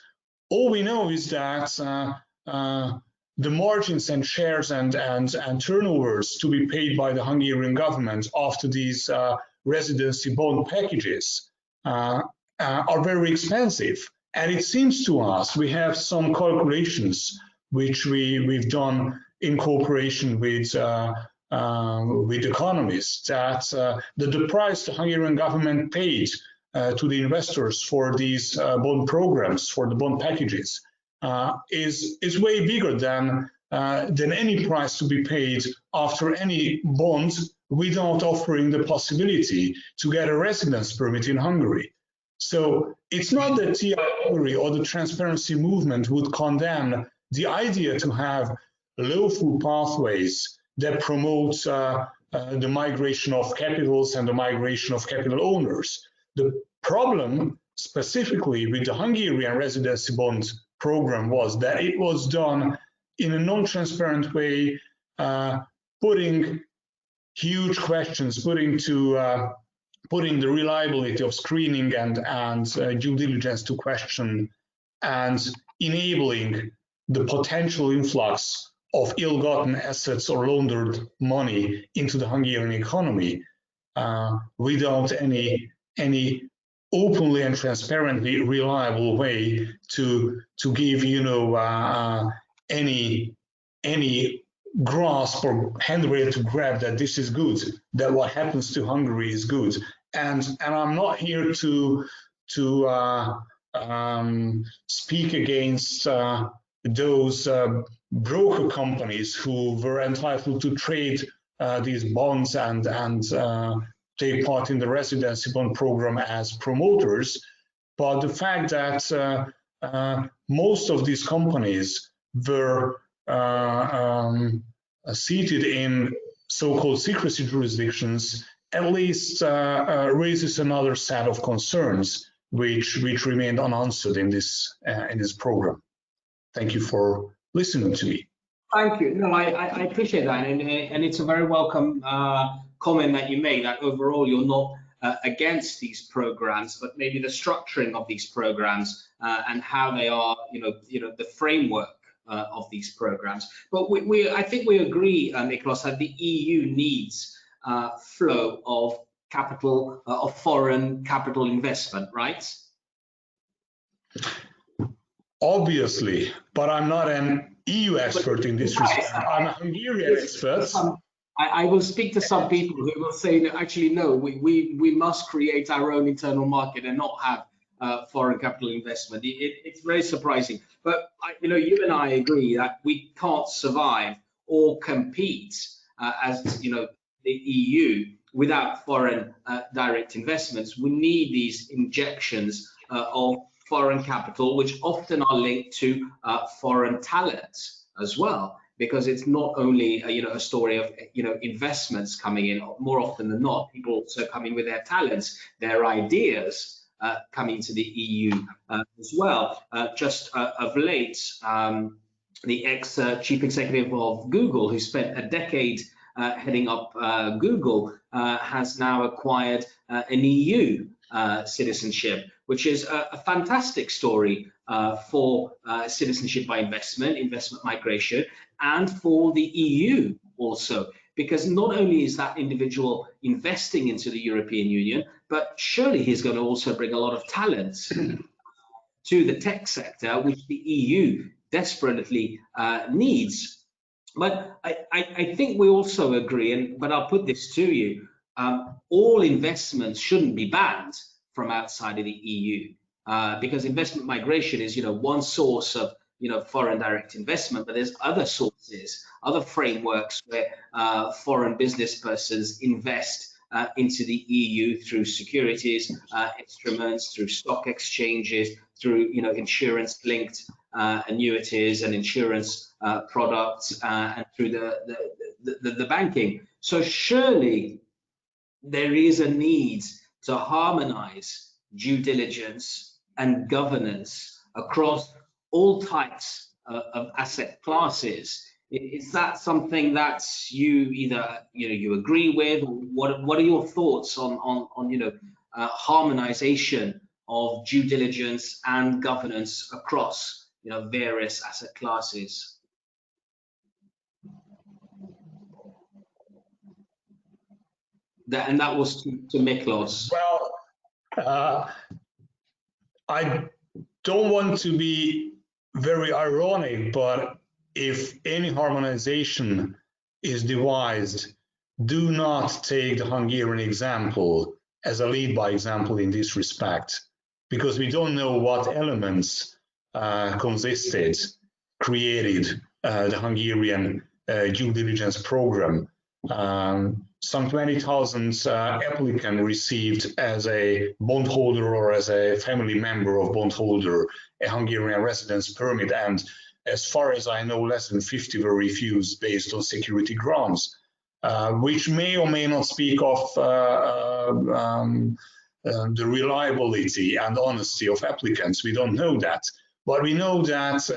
All we know is that the margins and shares and turnovers to be paid by the Hungarian government after these residency bond packages are very expensive. And it seems to us, we have some calculations which we've done in cooperation with economists, that the price the Hungarian government paid to the investors for these bond programs, for the bond packages, is way bigger than any price to be paid after any bond without offering the possibility to get a residence permit in Hungary. So it's not that TI Hungary or the transparency movement would condemn the idea to have lawful pathways that promote the migration of capitals and the migration of capital owners. The problem specifically with the Hungarian residency bond program was that it was done in a non-transparent way, putting huge questions, putting the reliability of screening and due diligence to question, and enabling the potential influx of ill-gotten assets or laundered money into the Hungarian economy without any openly and transparently reliable way to give any grasp or handrail to grab that this is good, that what happens to Hungary is good. And I'm not here to speak against those broker companies who were entitled to trade these bonds and take part in the residency bond program as promoters. But the fact that most of these companies were seated in so-called secrecy jurisdictions at least raises another set of concerns which remained unanswered in this program. Thank you for listening to me. Thank you. No, I appreciate that, and it's a very welcome comment that you made, that overall you're not against these programs, but maybe the structuring of these programs and how they are, the framework of these programs. But I think we agree, Niklas, that the EU needs flow of capital, of foreign capital investment, right? Obviously, but I'm not an EU expert in this respect. I'm a Hungarian expert. I will speak to some people who will say that actually, no, we must create our own internal market and not have foreign capital investment. It's very surprising. But you and I agree that we can't survive or compete as the EU without foreign direct investments. We need these injections of foreign capital, which often are linked to foreign talent as well, because it's not only a story of investments coming in. More often than not, people also come in with their talents, their ideas coming to the EU as well. Just of late, the ex-chief executive of Google, who spent a decade heading up Google, has now acquired an EU citizenship, which is a fantastic story for citizenship by investment, investment migration, and for the EU also. Because not only is that individual investing into the European Union, but surely he's going to also bring a lot of talents to the tech sector, which the EU desperately needs. But I think we also agree, but I'll put this to you, all investments shouldn't be banned from outside of the EU, because investment migration is, one source of foreign direct investment, but there's other sources, other frameworks where foreign business persons invest into the EU through securities instruments, through stock exchanges, through insurance-linked annuities and insurance products, and through the banking. So surely there is a need to harmonize due diligence and governance across all types of asset classes. Is that something that you either you agree with, or what are your thoughts on harmonization of due diligence and governance across various asset classes? That was to Miklos. Well, I don't want to be very ironic, but if any harmonization is devised, do not take the Hungarian example as a lead by example in this respect, because we don't know what elements created the Hungarian due diligence program. Some 20,000 applicants received as a bondholder or as a family member of bondholder a Hungarian residence permit, and as far as I know, less than 50 were refused based on security grounds, which may or may not speak of the reliability and honesty of applicants. We don't know that, but we know that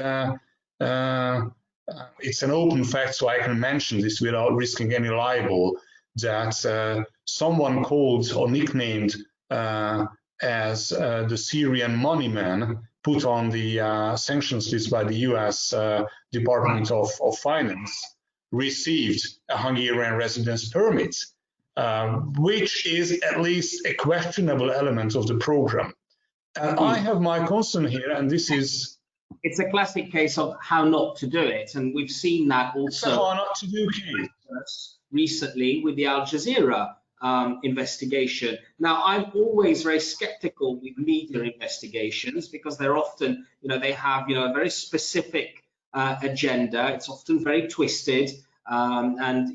it's an open fact, so I can mention this without risking any libel, that someone called or nicknamed as the Syrian money man put on the sanctions list by the US Department of Finance received a Hungarian residence permit, which is at least a questionable element of the program. And I have my concern here, and this is... It's a classic case of how not to do it, and we've seen that also how not to do case. Recently with the Al Jazeera investigation. Now, I'm always very skeptical with media investigations because they're often, they have, a very specific agenda. It's often very twisted. And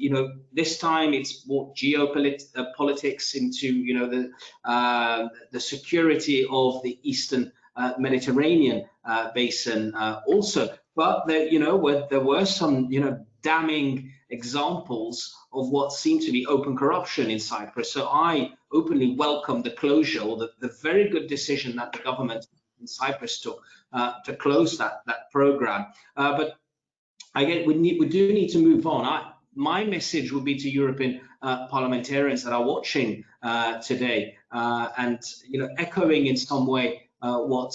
this time it's brought geopolitics into the security of the Eastern Mediterranean basin also. But there were some damning examples of what seemed to be open corruption in Cyprus. So I openly welcome the closure, or the very good decision that the government in Cyprus took to close that program. But again, we do need to move on. My message would be to European parliamentarians that are watching today, and echoing in some way what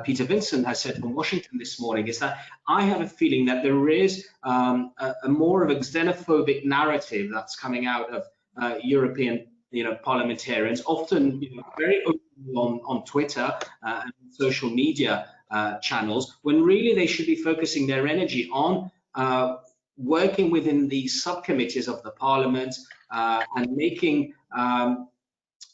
Peter Vincent has said from Washington this morning, is that I have a feeling that there is a more of a xenophobic narrative that's coming out of European parliamentarians, often very open on Twitter and social media channels, when really they should be focusing their energy on working within the subcommittees of the Parliament and making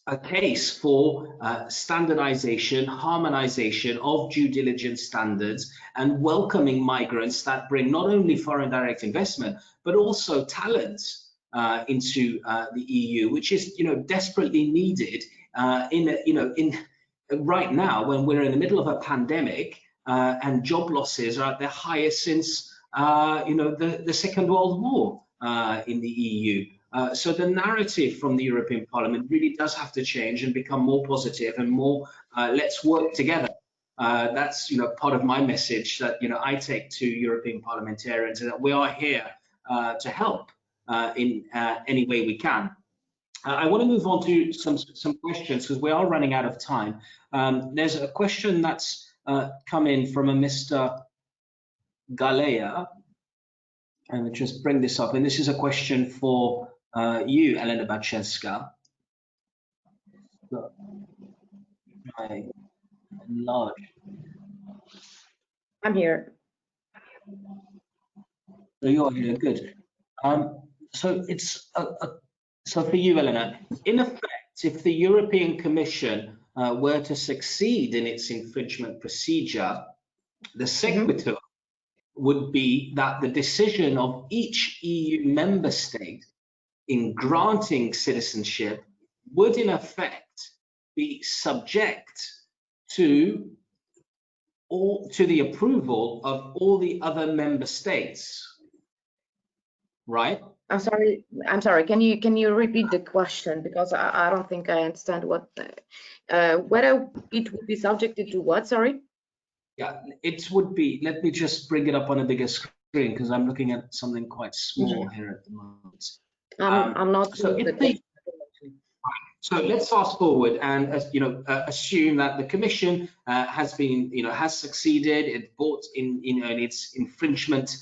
a case for standardization, harmonization of due diligence standards, and welcoming migrants that bring not only foreign direct investment, but also talent into the EU, which is desperately needed in right now when we're in the middle of a pandemic and job losses are at their highest since the Second World War in the EU. So the narrative from the European Parliament really does have to change and become more positive and more let's work together. That's part of my message that I take to European parliamentarians, and that we are here to help in any way we can. I want to move on to some questions because we are running out of time. There's a question that's come in from a Mr. Galea. And we'll just bring this up. And this is a question for you, Elena Bashenska. Large. I'm here. So you're here, good. So it's so for you, Elena. In effect, if the European Commission were to succeed in its infringement procedure, the sequitur would be that the decision of each EU member state in granting citizenship would, in effect, be subject to the approval of all the other member states, right? I'm sorry. Can you repeat the question, because I don't think I understand what whether it would be subjected to what? Sorry. Yeah, it would be. Let me just bring it up on a bigger screen because I'm looking at something quite small here at the moment. I'm not. So let's fast forward and assume that the Commission has succeeded. It brought in its infringement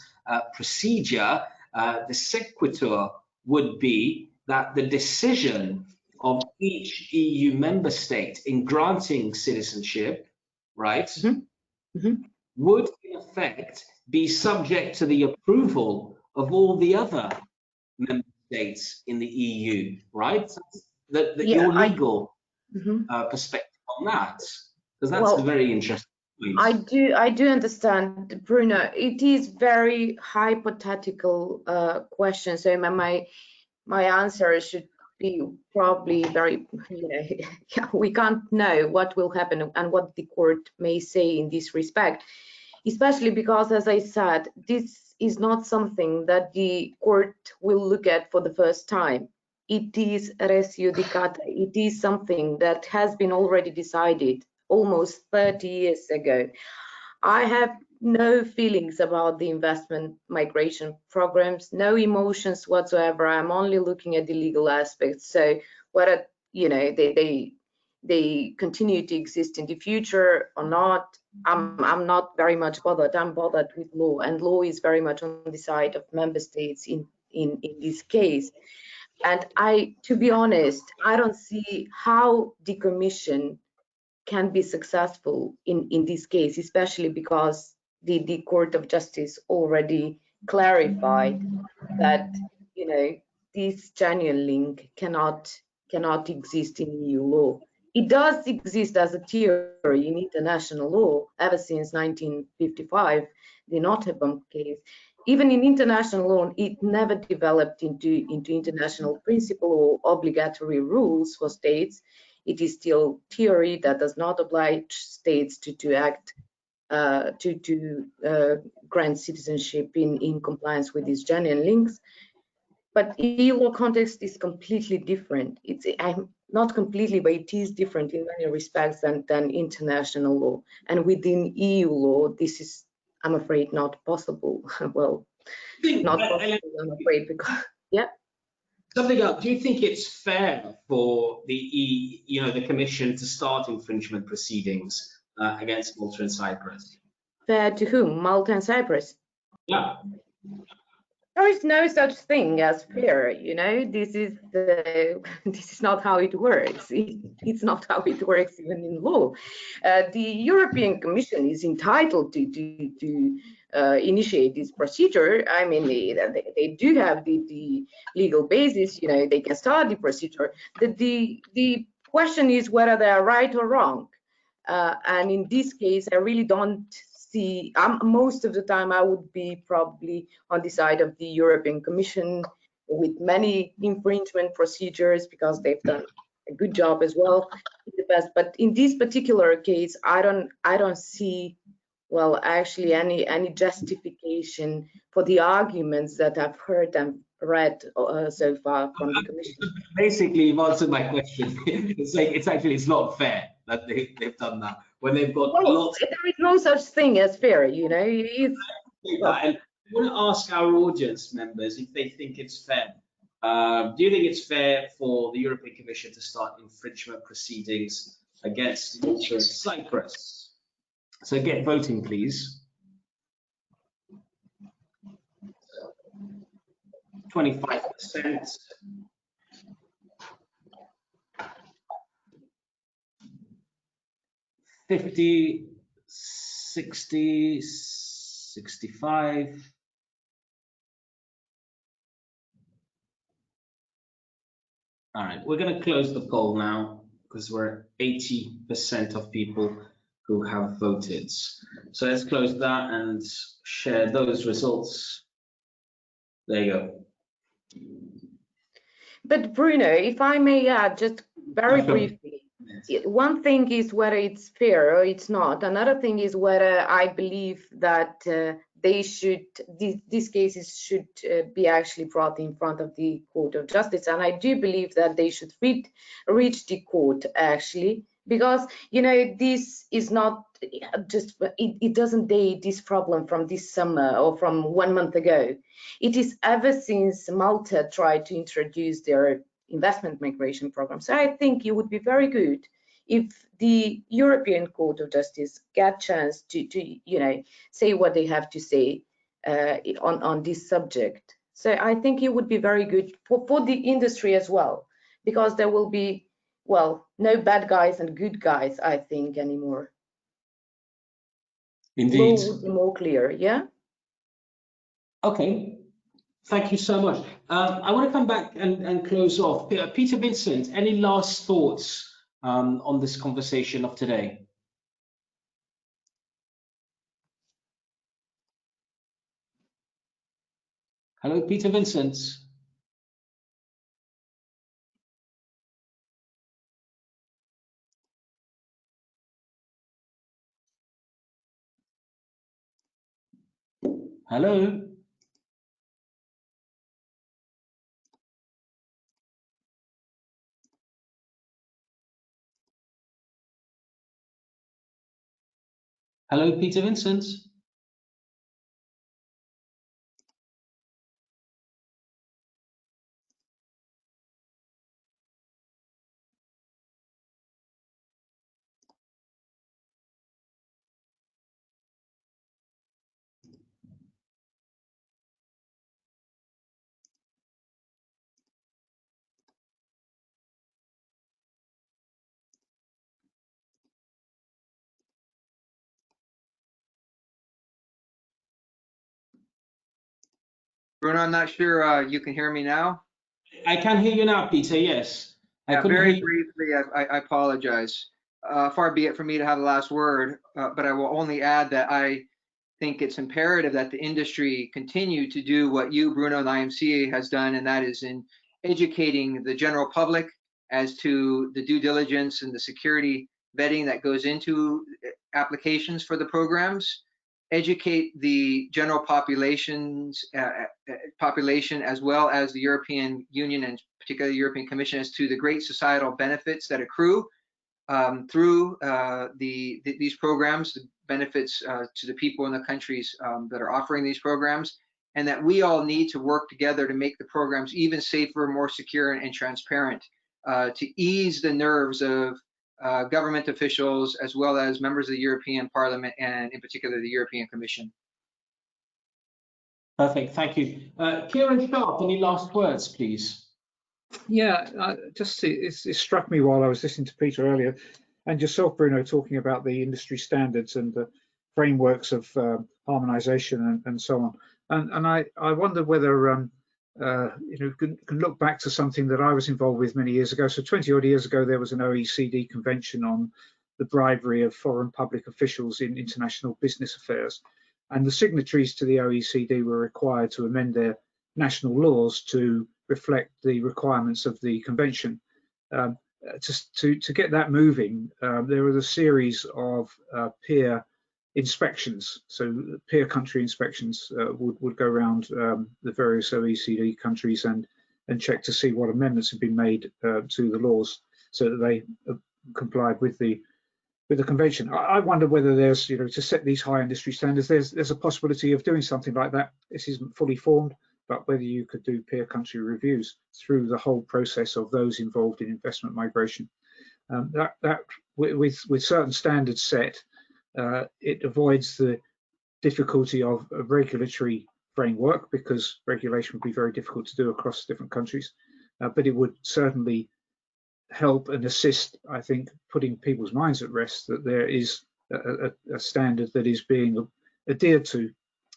procedure. The sequitur would be that the decision of each EU member state in granting citizenship, right, would in effect be subject to the approval of all the other member states in the EU, right? Your legal perspective on that, because that's very interesting. I do understand, Bruno. It is very hypothetical question, so my answer should be probably very, we can't know what will happen and what the court may say in this respect, especially because, as I said, this is not something that the court will look at for the first time. It is res judicata. It is something that has been already decided almost 30 years ago. I have no feelings about the investment migration programs, no emotions whatsoever. I'm only looking at the legal aspects. So whether they continue to exist in the future or not, I'm not very much bothered. I'm bothered with law, and law is very much on the side of member states in this case. And to be honest, I don't see how the Commission can be successful in this case, especially because the Court of Justice already clarified that this genuine link cannot exist in EU law. It does exist as a theory in international law ever since 1955, the Nottebohm case. Even in international law, it never developed into international principle or obligatory rules for states. It is still theory that does not oblige states to act to grant citizenship in compliance with these genuine links. But EU law context is completely different. I'm not completely, but it is different in many respects than international law. And within EU law, this is, I'm afraid, not possible. Well, not possible, I'm afraid, because Something else. Do you think it's fair for the Commission to start infringement proceedings against Malta and Cyprus? Fair to whom? Malta and Cyprus? Yeah. There is no such thing as fair. This is not how it works. It's not how it works even in law. The European Commission is entitled to initiate this procedure. I mean, they do have the legal basis. They can start the procedure. The question is whether they are right or wrong. And in this case, I really don't see. Most of the time, I would be probably on the side of the European Commission with many infringement procedures, because they've done a good job as well in the past. But in this particular case, I don't see, well, actually any justification for the arguments that I've heard and read so far from the Commission. Basically, you've answered my question. It's not fair that they've done that when they've got lots. There is no such thing as fair, And I want to ask our audience members if they think it's fair. Do you think it's fair for the European Commission to start infringement proceedings against Malta and Cyprus? So get voting, please. 25%. 50, 60, 65. All right, we're going to close the poll now because we're at 80% of people who have voted. So let's close that and share those results. There you go. But Bruno, if I may add just very briefly, one thing is whether it's fair or it's not. Another thing is whether I believe that these cases should be actually brought in front of the Court of Justice. And I do believe that they should reach the court actually, because, you know, this is not just, it doesn't date this problem from this summer or from 1 month ago. It is ever since Malta tried to introduce their investment migration program. So I think it would be very good if the European Court of Justice get a chance to you know, say what they have to say on this subject. So I think it would be very good for the industry as well, because there will be, well, no bad guys and good guys, I think, anymore. Indeed. Law would be more clear, yeah? Okay. Thank you so much. I want to come back and close off. Peter Vincent, any last thoughts on this conversation of today? Hello, Peter Vincent. Hello. Hello, Peter Vincent. Bruno, I'm not sure you can hear me now. I can hear you now, Peter, yes. Yeah, very briefly, I apologize. Far be it for me to have the last word, but I will only add that I think it's imperative that the industry continue to do what you, Bruno, and IMCA has done, and that is in educating the general public as to the due diligence and the security vetting that goes into applications for the programs. Educate the general population as well as the European Union and particularly the European Commission as to the great societal benefits that accrue through these programs, the benefits to the people in the countries that are offering these programs, and that we all need to work together to make the programs even safer, more secure, and transparent to ease the nerves of government officials as well as members of the European Parliament and in particular the European Commission. Perfect, thank you. Kieran Sharp, any last words, please? Yeah, it struck me while I was listening to Peter earlier and yourself, Bruno, talking about the industry standards and the frameworks of harmonisation and so on. And I wonder whether you know, can look back to something that I was involved with many years ago. So 20 odd years ago, there was an OECD convention on the bribery of foreign public officials in international business affairs. And the signatories to the OECD were required to amend their national laws to reflect the requirements of the convention. To get that moving, there was a series of peer inspections. So peer country inspections would go around the various OECD countries and check to see what amendments have been made to the laws so that they complied with the convention. I wonder whether there's, you know, to set these high industry standards, there's a possibility of doing something like that. This isn't fully formed, but whether you could do peer country reviews through the whole process of those involved in investment migration. With certain standards set, It avoids the difficulty of a regulatory framework, because regulation would be very difficult to do across different countries, but it would certainly help and assist, I think, putting people's minds at rest that there is a standard that is being adhered to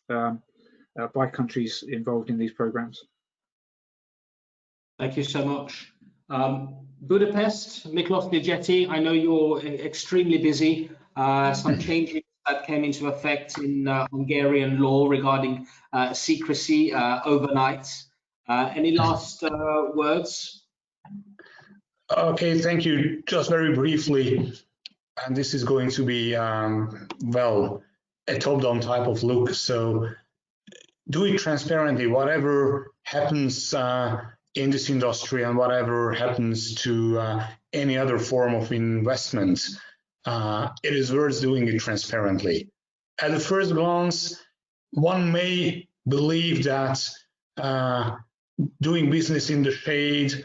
by countries involved in these programs. Thank you so much. Budapest, Miklos Ligeti, I know you're extremely busy. Some changes that came into effect in Hungarian law regarding secrecy overnight. Any last words? Okay, thank you. Just very briefly, and this is going to be, well, a top-down type of look. So do it transparently. Whatever happens in this industry and whatever happens to any other form of investment, it is worth doing it transparently. At the first glance, one may believe that doing business in the shade,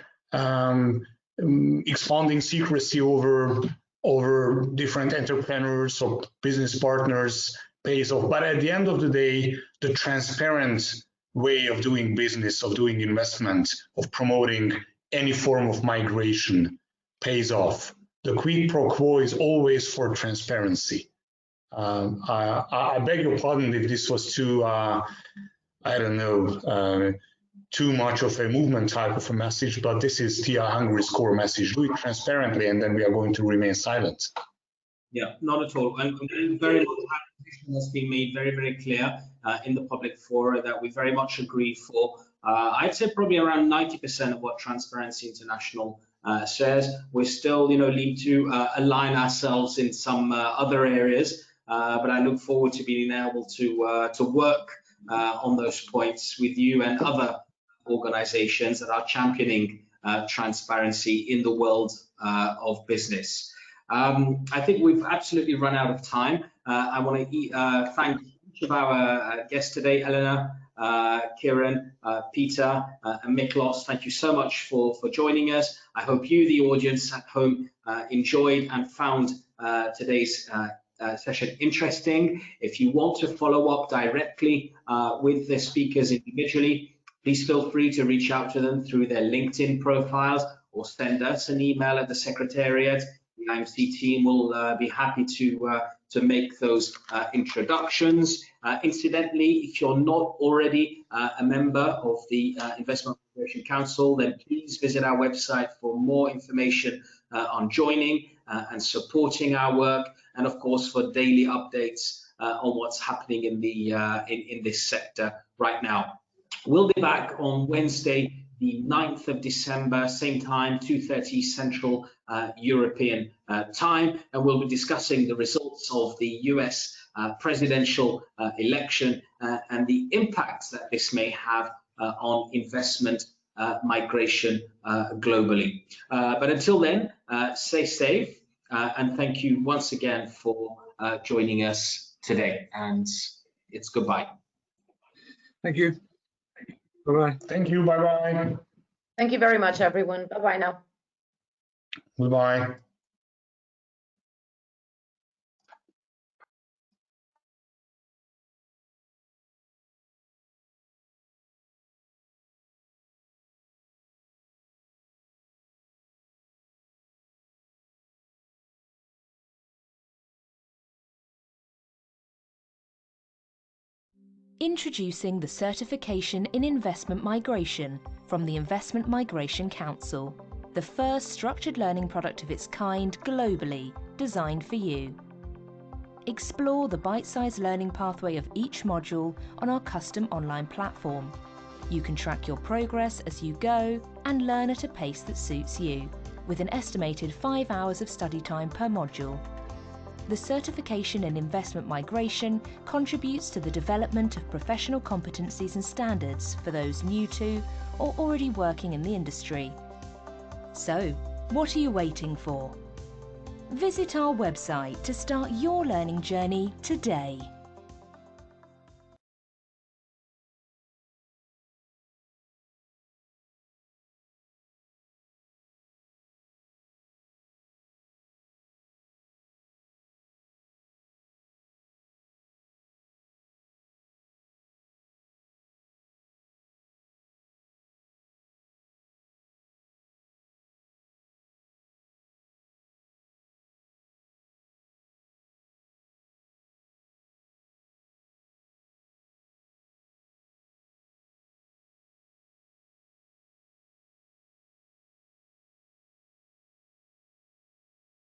expanding secrecy over different entrepreneurs or business partners pays off. But at the end of the day, the transparent way of doing business, of doing investment, of promoting any form of migration pays off. The quid pro quo is always for transparency. I beg your pardon if this was too, I don't know, too much of a movement type of a message, but this is TI Hungary's core message. Do it transparently, and then we are going to remain silent. Yeah, not at all. And very much our position has been made very, very clear in the public forum that we very much agree for, I'd say probably around 90% of what Transparency International says. We still, need to align ourselves in some other areas, but I look forward to being able to work on those points with you and other organizations that are championing transparency in the world of business. I think we've absolutely run out of time. I want to thank each of our guests today, Elena, Kieran, Peter, and Miklos. Thank you so much for joining us. I hope you, the audience at home, enjoyed and found today's session interesting. If you want to follow up directly with the speakers individually, please feel free to reach out to them through their LinkedIn profiles or send us an email at the Secretariat. The IMC team will be happy to make those introductions. Incidentally, if you're not already a member of the Investment Migration Council, then please visit our website for more information on joining and supporting our work, and of course for daily updates on what's happening in the in this sector right now. We'll be back on Wednesday, the 9th of December, same time, 2:30 Central European time, and we'll be discussing the results of the US presidential election and the impacts that this may have on investment migration globally. But until then, stay safe, and thank you once again for joining us today, and it's goodbye. Thank you. Bye-bye. Thank you. Bye-bye. Thank you very much, everyone. Bye-bye now. Goodbye. Introducing the Certification in Investment Migration from the Investment Migration Council, the first structured learning product of its kind globally, designed for you. Explore the bite-sized learning pathway of each module on our custom online platform. You can track your progress as you go and learn at a pace that suits you, with an estimated 5 hours of study time per module. The Certification in Investment Migration contributes to the development of professional competencies and standards for those new to or already working in the industry. So, what are you waiting for? Visit our website to start your learning journey today.